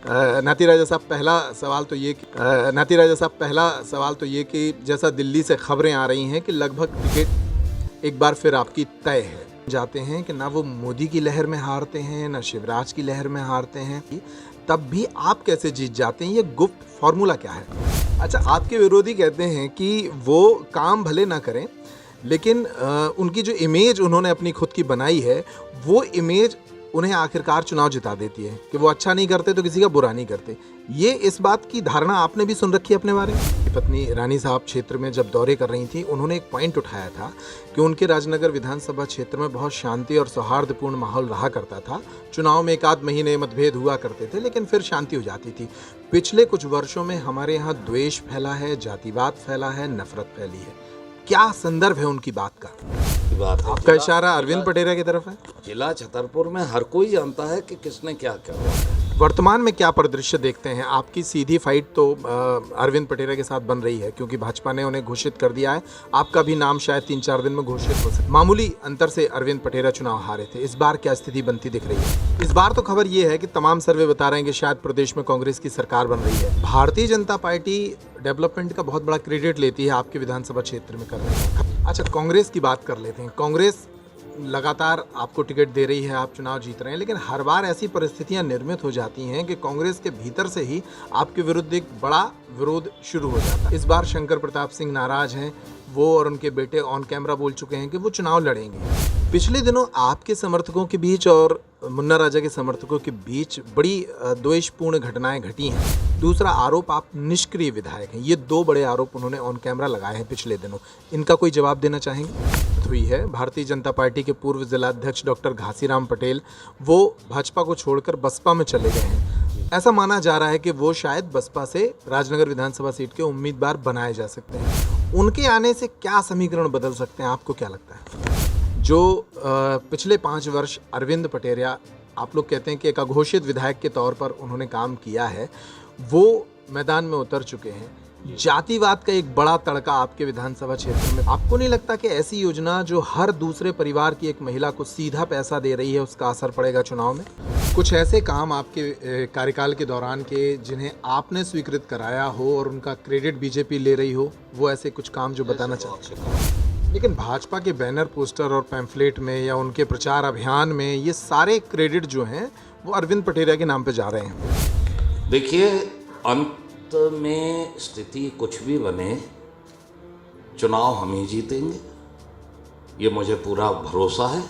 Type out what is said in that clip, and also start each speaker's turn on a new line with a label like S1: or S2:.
S1: नाती राजा साहब, पहला सवाल तो ये कि जैसा दिल्ली से खबरें आ रही हैं कि लगभग टिकट एक बार फिर आपकी तय है, जाते हैं कि ना वो मोदी की लहर में हारते हैं ना शिवराज की लहर में हारते हैं, तब भी आप कैसे जीत जाते हैं? ये गुप्त फॉर्मूला क्या है? अच्छा, आपके विरोधी कहते हैं कि वो काम भले ना करें लेकिन उनकी जो इमेज उन्होंने अपनी खुद की बनाई है वो इमेज उन्हें आखिरकार चुनाव जिता देती है कि वो अच्छा नहीं करते तो किसी का बुरा नहीं करते। ये इस बात की धारणा आपने भी सुन रखी है अपने बारे में? पत्नी रानी साहब क्षेत्र में जब दौरे कर रही थी, उन्होंने एक पॉइंट उठाया था कि उनके राजनगर विधानसभा क्षेत्र में बहुत शांति और सौहार्दपूर्ण माहौल रहा करता था। चुनाव में एक आध महीने मतभेद हुआ करते थे लेकिन फिर शांति हो जाती थी। पिछले कुछ वर्षों में हमारे यहाँ द्वेष फैला है, जातिवाद फैला है, नफरत फैली है। क्या संदर्भ है उनकी बात का? आपका इशारा अरविंद पटेरा की तरफ है।
S2: जिला छतरपुर में हर कोई जानता है कि किसने क्या किया।
S1: वर्तमान में क्या परिदृश्य देखते हैं? आपकी सीधी फाइट तो अरविंद पटेरा के साथ बन रही है क्योंकि भाजपा ने उन्हें घोषित कर दिया है। आपका भी नाम शायद 3-4 दिन में घोषित हो सकता है। मामूली अंतर से अरविंद पटेरा चुनाव हारे थे। इस बार क्या स्थिति बनती दिख रही है? इस बार तो खबर ये है कि तमाम सर्वे बता रहे हैं कि शायद प्रदेश में कांग्रेस की सरकार बन रही है। भारतीय जनता पार्टी डेवलपमेंट का बहुत बड़ा क्रेडिट लेती है आपके विधानसभा क्षेत्र में करने का। अच्छा, कांग्रेस की बात कर लेते हैं। कांग्रेस लगातार आपको टिकट दे रही है, आप चुनाव जीत रहे हैं, लेकिन हर बार ऐसी परिस्थितियां निर्मित हो जाती हैं कि कांग्रेस के भीतर से ही आपके विरुद्ध एक बड़ा विरोध शुरू हो जाता है। इस बार शंकर प्रताप सिंह नाराज हैं। वो और उनके बेटे ऑन कैमरा बोल चुके हैं कि वो चुनाव लड़ेंगे। पिछले दिनों आपके समर्थकों के बीच और मुन्ना राजा के समर्थकों के बीच बड़ी द्वेषपूर्ण घटनाएं घटी हैं। दूसरा आरोप, आप निष्क्रिय विधायक हैं। ये 2 बड़े आरोप उन्होंने ऑन कैमरा लगाए हैं पिछले दिनों। इनका कोई जवाब देना चाहेंगे? हुई है भारतीय जनता पार्टी के पूर्व जिलाध्यक्ष डॉक्टर घासीराम पटेल, वो भाजपा को छोड़कर बसपा में चले गए हैं। ऐसा माना जा रहा है कि वो शायद बसपा से राजनगर विधानसभा सीट के उम्मीदवार बनाए जा सकते हैं। उनके आने से क्या समीकरण बदल सकते हैं, आपको क्या लगता है? जो पिछले 5 वर्ष अरविंद पटेरा, आप लोग कहते हैं कि एक अघोषित विधायक के तौर पर उन्होंने काम किया है, वो मैदान में उतर चुके हैं। जातिवाद का एक बड़ा तड़का आपके विधानसभा क्षेत्र में, आपको नहीं लगता कि ऐसी योजना जो हर दूसरे परिवार की एक महिला को सीधा पैसा दे रही है, उसका असर पड़ेगा चुनाव में? कुछ ऐसे काम आपके कार्यकाल के दौरान के जिन्हें आपने स्वीकृत कराया हो और उनका क्रेडिट बीजेपी ले रही हो, वो ऐसे कुछ काम जो बताना चाहते हैं? लेकिन भाजपा के बैनर, पोस्टर और पैम्फलेट में या उनके प्रचार अभियान में ये सारे क्रेडिट जो हैं वो अरविंद पटेरा के नाम पे जा रहे हैं।
S2: देखिए, अंत में स्थिति कुछ भी बने, चुनाव हम ही जीतेंगे, ये मुझे पूरा भरोसा है।